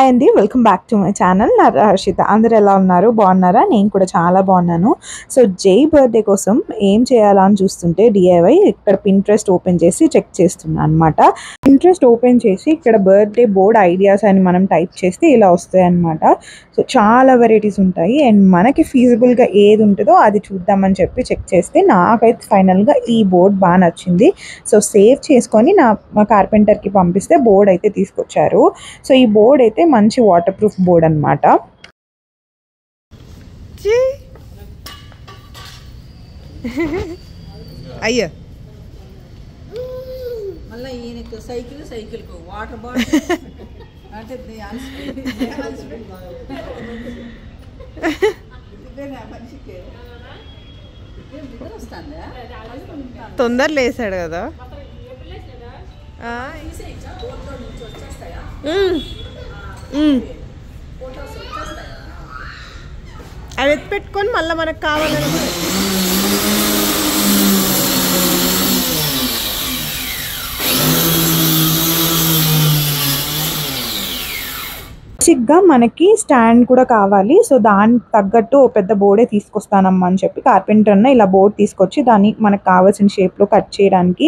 Hi అండి, welcome back to my channel. నా హర్షిత. అందరు ఎలా ఉన్నారు? బాగున్నారా? నేను కూడా చాలా బాగున్నాను. సో జై బర్త్డే కోసం ఏం చేయాలా అని చూస్తుంటే డిఐవై ఇక్కడ పింట్రెస్ట్ ఓపెన్ చేసి చెక్ చేస్తున్నాను అనమాట. పింట్రెస్ట్ ఓపెన్ చేసి ఇక్కడ బర్త్డే బోర్డ్ ఐడియాస్ అని మనం టైప్ చేస్తే ఇలా వస్తాయి అనమాట. సో చాలా వెరైటీస్ ఉంటాయి అండ్ మనకి ఫీజిబుల్గా ఏది ఉంటుందో అది చూద్దామని చెప్పి చెక్ చేస్తే నాకైతే ఫైనల్గా ఈ బోర్డ్ బాగా నచ్చింది. సో సేవ్ చేసుకొని మా కార్పెంటర్కి పంపిస్తే బోర్డ్ అయితే తీసుకొచ్చారు. సో ఈ బోర్డ్ అయితే మంచి వాటర్ ప్రూఫ్ బోర్డ్ అనమాట. అయ్యో మళ్ళీ ఈయనకు సైకిల్కు వాటర్ బాటిల్ అంటే మనిషికి వస్తుందా తొందర లేసాడు కదా. అవి ఎత్తి పెట్టుకొని మళ్ళీ మనకు కావాలని బేసిక్గా మనకి స్టాండ్ కూడా కావాలి. సో దానికి తగ్గట్టు ఓ పెద్ద బోర్డే తీసుకొస్తానమ్మా అని చెప్పి కార్పెంటర్ అన్న ఇలా బోర్డ్ తీసుకొచ్చి దాన్ని మనకు కావాల్సిన షేప్లో కట్ చేయడానికి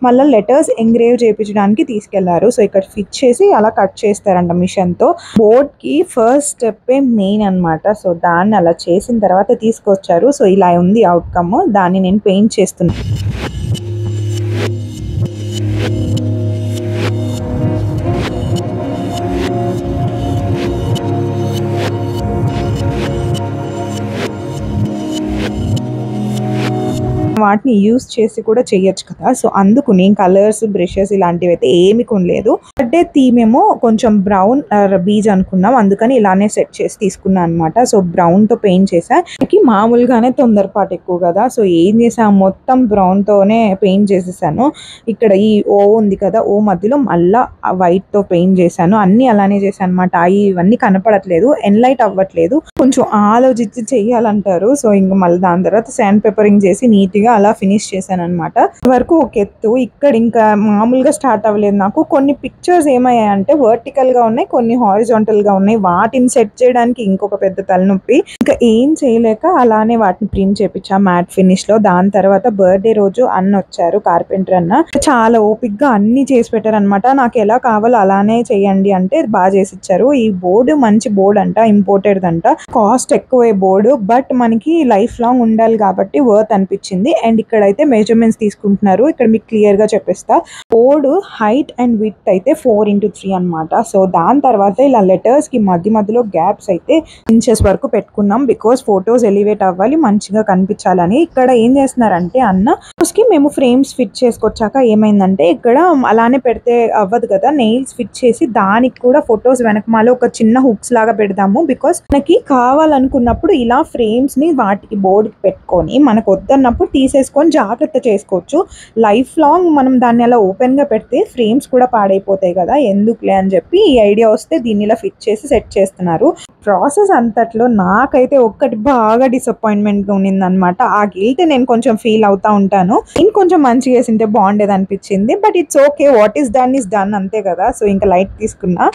మళ్ళీ లెటర్స్ ఎంగ్రేవ్ చేయించడానికి తీసుకెళ్లారు. సో ఇక్కడ ఫిక్స్ చేసి అలా కట్ చేస్తారంట మిషన్తో. బోర్డ్కి ఫస్ట్ స్టెప్పే మెయిన్ అనమాట. సో దాన్ని అలా చేసిన తర్వాత తీసుకొచ్చారు. సో ఇలా ఉంది అవుట్కమ్. దాన్ని నేను పెయింట్ చేస్తున్నాను. వాటిని యూస్ చేసి కూడా చేయొచ్చు కదా. సో అందుకు నేను కలర్స్ బ్రషెస్ ఇలాంటివి అయితే ఏమి కొనలేదు. బర్త్డే థీమ్ ఏమో కొంచెం బ్రౌన్ బీజ్ అనుకున్నాం, అందుకని ఇలానే సెట్ చేసి తీసుకున్నాను అనమాట. సో బ్రౌన్తో పెయింట్ చేసా. మామూలుగానే తొందరపాటు ఎక్కువ కదా. సో ఏం చేసాను, మొత్తం బ్రౌన్తోనే పెయింట్ చేసేసాను. ఇక్కడ ఈ ఓ ఉంది కదా, ఓ మధ్యలో మళ్ళా వైట్తో పెయింట్ చేశాను. అన్నీ అలానే చేశాను అనమాట. ఇవన్నీ కనపడట్లేదు, ఎన్లైట్ అవ్వట్లేదు, కొంచెం ఆలోచించి చెయ్యాలంటారు. సో ఇంకా మళ్ళీ దాని తర్వాత శాండ్ పేపరింగ్ చేసి నీట్గా అలా ఫినిష్ చేశాను అనమాట. వరకు ఒక ఎత్తు. ఇక్కడ ఇంకా మామూలుగా స్టార్ట్ అవ్వలేదు నాకు. కొన్ని పిక్చర్స్ ఏమయ్యాయంటే వర్టికల్ గా ఉన్నాయి, కొన్ని హారిజాంటల్ గా ఉన్నాయి. వాటిని సెట్ చేయడానికి ఇంకొక పెద్ద తలనొప్పి. ఇంకా ఏం చేయలేక అలానే వాటిని ప్రింట్ చేపించా మ్యాట్ ఫినిష్ లో. దాని తర్వాత బర్త్డే రోజు అన్న వచ్చారు, కార్పెంటర్ అన్న. చాలా ఓపిక్ గా అన్ని చేసి పెట్టారు అనమాట. నాకు ఎలా కావాలో అలానే చేయండి అంటే బాగా చేసి ఇచ్చారు. ఈ బోర్డు మంచి బోర్డు అంట, ఇంపోర్టెడ్ అంట. కాస్ట్ ఎక్కువే బోర్డు, బట్ మనకి లైఫ్ లాంగ్ ఉండాలి కాబట్టి వర్త్ అనిపించింది. అండ్ ఇక్కడైతే మెజర్మెంట్స్ తీసుకుంటున్నారు. ఇక్కడ మీకు క్లియర్ గా చెప్పేస్తా. బోర్డు హైట్ అండ్ విడ్త్ అయితే 4x3 అనమాట. సో దాని తర్వాత ఇలా లెటర్స్ కి మధ్యలో గ్యాప్స్ అయితే ఇంచెస్ వరకు పెట్టుకున్నాం. బికాస్ ఫొటోస్ ఎలివేట్ అవ్వాలి, మంచిగా కనిపించాలని. ఇక్కడ ఏం చేస్తున్నారంటే అన్న కి మేము ఫ్రేమ్స్ ఫిట్ చేసుకొచ్చాక ఏమైందంటే ఇక్కడ అలానే పెడితే అవ్వదు కదా, నెయిల్స్ ఫిట్ చేసి దానికి కూడా ఫొటోస్ వెనకమాల ఒక చిన్న హుక్స్ లాగా పెడదాము. బికాస్ మనకి కావాలనుకున్నప్పుడు ఇలా ఫ్రేమ్స్ ని వాటికి బోర్డుకి పెట్టుకొని మనకు వద్దన్నప్పుడు తీసేసుకొని జాగ్రత్త చేసుకోవచ్చు. లైఫ్ లాంగ్ మనం దాన్ని అలా ఓపెన్ గా పెడితే ఫ్రేమ్స్ కూడా పాడైపోతాయి కదా, ఎందుకులే అని చెప్పి ఈ ఐడియా వస్తే దీన్ని ఇలా ఫిట్ చేసి సెట్ చేస్తున్నారు. ప్రాసెస్ అంతట్లో నాకైతే ఒక్కటి బాగా డిసప్పాయింట్మెంట్ గా ఉన్నింది అనమాట. ఆ గిల్ట్ నేను కొంచెం ఫీల్ అవుతా ఉంటాను. ఇంకొంచెం మంచిగా వేసింటే బాగుండేది అనిపించింది. But it's okay, what is done is done, అంతే కదా. సో ఇంకా లైట్ తీసుకున్నా.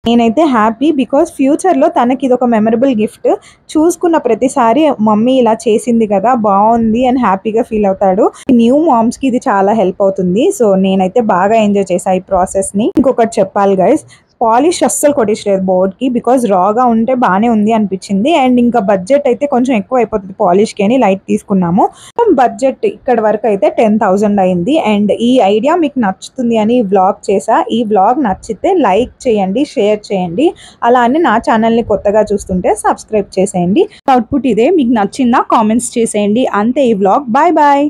నేనైతే హ్యాపీ, బికాస్ ఫ్యూచర్లో తనకి ఇది ఒక మెమరబుల్ గిఫ్ట్. చూసుకున్న ప్రతిసారి మమ్మీ ఇలా చేసింది కదా, బాగుంది అని హ్యాపీగా ఫీల్ అవుతాడు. న్యూ మామ్స్కి ఇది చాలా హెల్ప్ అవుతుంది. సో నేనైతే బాగా ఎంజాయ్ చేశాను ఈ ప్రాసెస్ని. ఇంకొకటి చెప్పాలి గైస్, పాలిష్ అస్సలు కొట్టించలేదు బోర్డ్కి, బికాజ్ రాగా ఉంటే బాగానే ఉంది అనిపించింది. అండ్ ఇంకా బడ్జెట్ అయితే కొంచెం ఎక్కువ అయిపోతుంది పాలిష్కి అని లైట్ తీసుకున్నాము. బడ్జెట్ ఇక్కడ వరకు అయితే 10,000 అయింది. అండ్ ఈ ఐడియా మీకు నచ్చుతుంది అని వ్లాగ్ చేసా. ఈ వ్లాగ్ నచ్చితే లైక్ చేయండి, షేర్ చేయండి. అలా అని నా ఛానల్ని కొత్తగా చూస్తుంటే సబ్స్క్రైబ్ చేసేయండి. అవుట్పుట్ ఇదే, మీకు నచ్చిందా కామెంట్స్ చేసేయండి. అంతే ఈ వ్లాగ్. Bye bye.